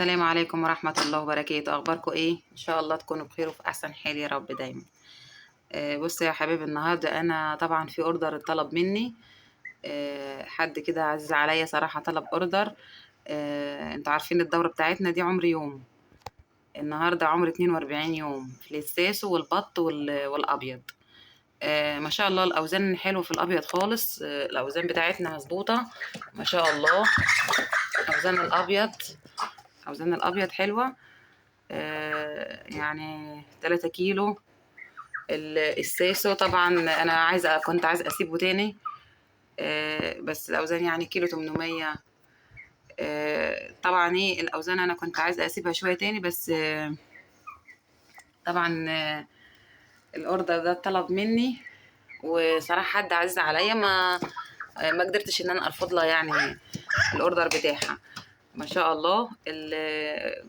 السلام عليكم ورحمة الله وبركاته. أخباركم إيه؟ إن شاء الله تكونوا بخير وفي أحسن حال يا رب دايما. بصوا يا حبايبي، النهاردة أنا طبعا في أوردر اتطلب مني. حد كده عزيز عليا صراحة طلب أوردر. انتوا عارفين الدورة بتاعتنا دي عمر يوم. النهاردة عمر 42 يوم في الاساس والبط والأبيض. ما شاء الله الأوزان حلوة في الأبيض خالص. الأوزان بتاعتنا مظبوطة ما شاء الله. أوزان الأبيض أوزان الأبيض حلوة. يعني 3 كيلو. الساسو طبعا انا كنت عايزه اسيبه تاني. بس الاوزان يعني كيلو 800. طبعا ايه الاوزان انا كنت عايزه اسيبها شويه تاني، بس طبعا الاوردر ده طلب مني، وصراحه حد عزيز عليا ما قدرتش ان انا ارفض لها يعني الاوردر بتاعها. ما شاء الله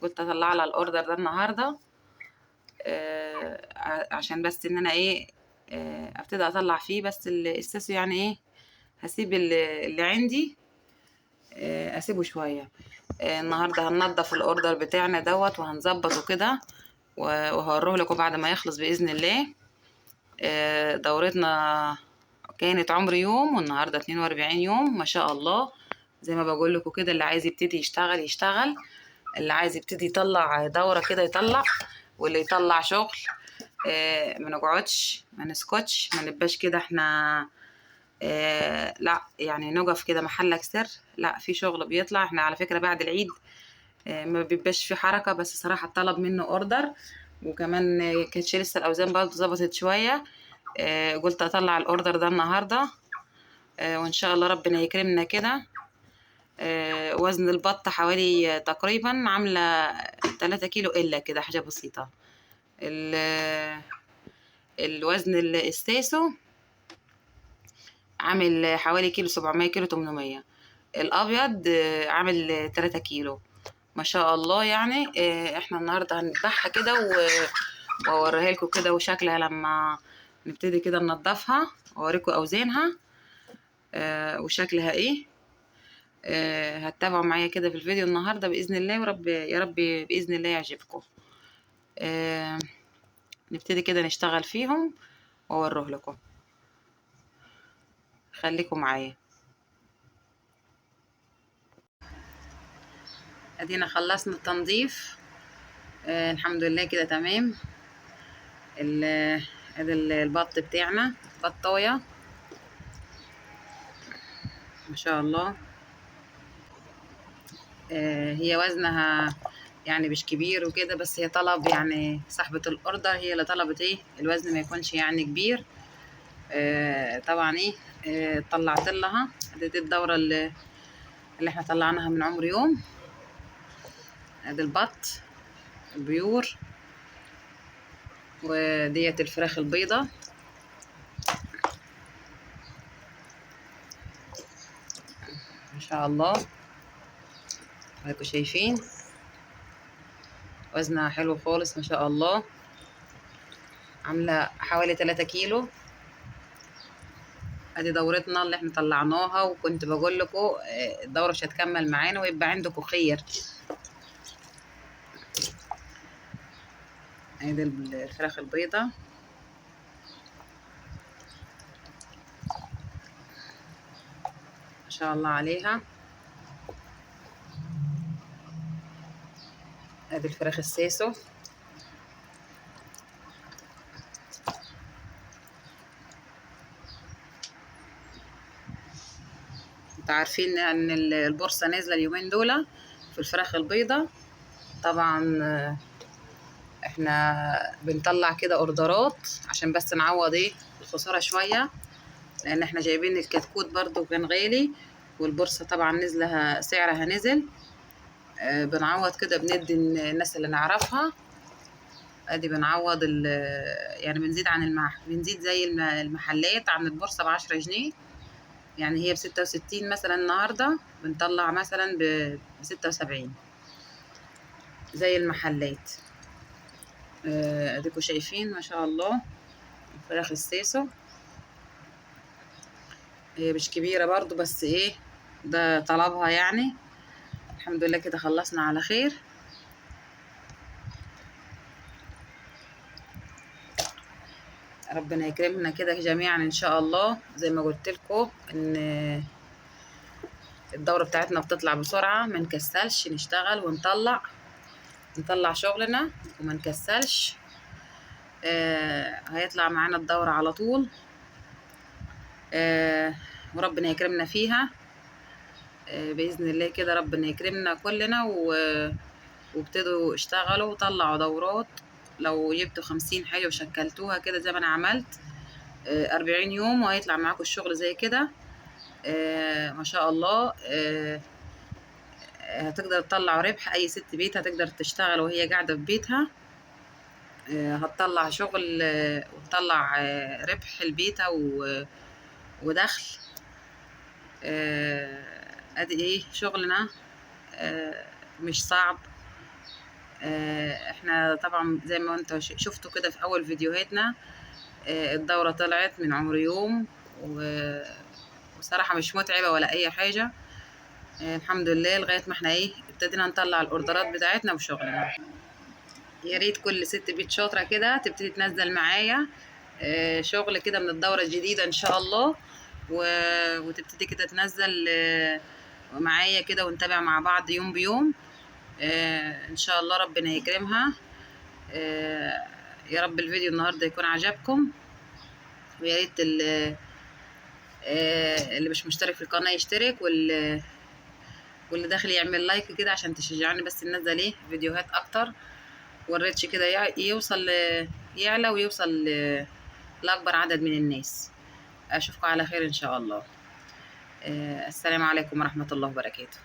قلت اطلع لها الاوردر ده النهارده. عشان بس ان انا ايه ابتدي اطلع فيه، بس الساسو يعني ايه هسيب اللي عندي. اسيبه شويه. النهارده هننضف الاوردر بتاعنا دوت وهنظبطه كده، وهوريه لكم بعد ما يخلص باذن الله. دورتنا كانت عمر يوم، والنهارده 42 يوم ما شاء الله. زي ما بقول لكم كده، اللي عايز يبتدي يشتغل يشتغل، اللي عايز يبتدي يطلع دورة كده يطلع، واللي يطلع شغل. ما نقعدش ما نسكتش ما نبقاش كده احنا. لا يعني نقف كده محلك سر، لا في شغل بيطلع. احنا على فكرة بعد العيد ما بيبقاش في حركة، بس صراحة طلب منه اوردر، وكمان كانتش لسه الاوزان برضه ظبطت شوية. قلت اطلع الاوردر ده النهاردة. وان شاء الله ربنا يكرمنا كده. وزن البط حوالي تقريبا عاملة 3 كيلو إلا كده، حاجة بسيطة. الوزن الساسو عامل حوالي كيلو 700 كيلو 800. الأبيض عامل 3 كيلو ما شاء الله. يعني احنا النهاردة هنذبحها كده وأوريها لكم كده وشكلها لما نبتدي كده ننضفها، وأوريكم أوزانها وشكلها ايه. هتتابعوا معايا كده في الفيديو النهارده باذن الله، يا رب باذن الله يعجبكم. نبتدي كده نشتغل فيهم واوريه لكم. خليكم معايا. ادينا خلصنا التنظيف. الحمد لله كده تمام. ادي البط بتاعنا بطايه ما شاء الله. هي وزنها يعني مش كبير وكده، بس هي طلب يعني صاحبة الاوردر هي اللي طلبت ايه الوزن ما يكونش يعني كبير. طبعا ايه طلعت لها دي الدورة اللي احنا طلعناها من عمر يوم. ادي البط البيور، وديت الفراخ البيضة ما شاء الله. هاكوا شايفين وزنها حلو خالص ما شاء الله، عاملة حوالي 3 كيلو. ادي دورتنا اللي احنا طلعناها، وكنت بقول لكم الدورة مش هتكمل معانا ويبقى عندكم خير. ادي الفراخ البيضة ما شاء الله عليها. ادي الفراخ الساسو انتوا عارفين ان البورصة نازلة اليومين دول في الفراخ البيضة. طبعا احنا بنطلع كده اوردرات عشان بس نعوض ايه الخسارة شوية، لان احنا جايبين الكتكوت برضو كان غالي، والبورصة طبعا نزلها سعرها نزل. بنعوض كده بندي الناس اللي نعرفها. ادي بنعوض يعني بنزيد عن بنزيد زي المحلات عن البورصة ب10 جنيه. يعني هي ب66 مثلا، النهاردة بنطلع مثلا ب76 زي المحلات. اديكوا شايفين ما شاء الله الفراخ السيسو. هي مش كبيرة برضو، بس ايه ده طلبها يعني. الحمد لله كده خلصنا على خير. ربنا يكرمنا كده جميعا ان شاء الله. زي ما قلت لكم ان الدورة بتاعتنا بتطلع بسرعة، ما نكسلش نشتغل ونطلع شغلنا وما نكسلش. هيطلع معانا الدورة على طول. وربنا يكرمنا فيها بإذن الله كده. ربنا يكرمنا كلنا وابتدوا اشتغلوا وطلعوا دورات. لو جبتوا 50 حاجة وشكلتوها كده زي ما أنا عملت 40 يوم وهيطلع معاكم الشغل زي كده. ما شاء الله. هتقدر تطلع ربح. أي ست بيت هتقدر تشتغل وهي قاعدة في بيتها. هتطلع شغل وتطلع ربح لبيتها ودخل. ادي ايه شغلنا. مش صعب. احنا طبعا زي ما انتوا شفتوا كده في اول فيديوهاتنا الدورة طلعت من عمر يوم وصراحة مش متعبة ولا اي حاجة. الحمد لله لغاية ما احنا ابتدينا نطلع الاوردرات بتاعتنا وشغلنا. يا ريت كل ست بيت شاطرة كده تبتدي تنزل معايا شغل كده من الدورة الجديدة ان شاء الله. وتبتدي كده تنزل معايا كده ونتابع مع بعض يوم بيوم. ان شاء الله ربنا يكرمها. يا رب الفيديو النهارده يكون عجبكم. ويا ريت اللي مش مشترك في القناه يشترك، واللي داخل يعمل لايك كده عشان تشجعني بس ننزل فيديوهات اكتر. والريتش كده يوصل يعلى ويوصل لاكبر عدد من الناس. اشوفكم على خير ان شاء الله. السلام عليكم ورحمه الله وبركاته.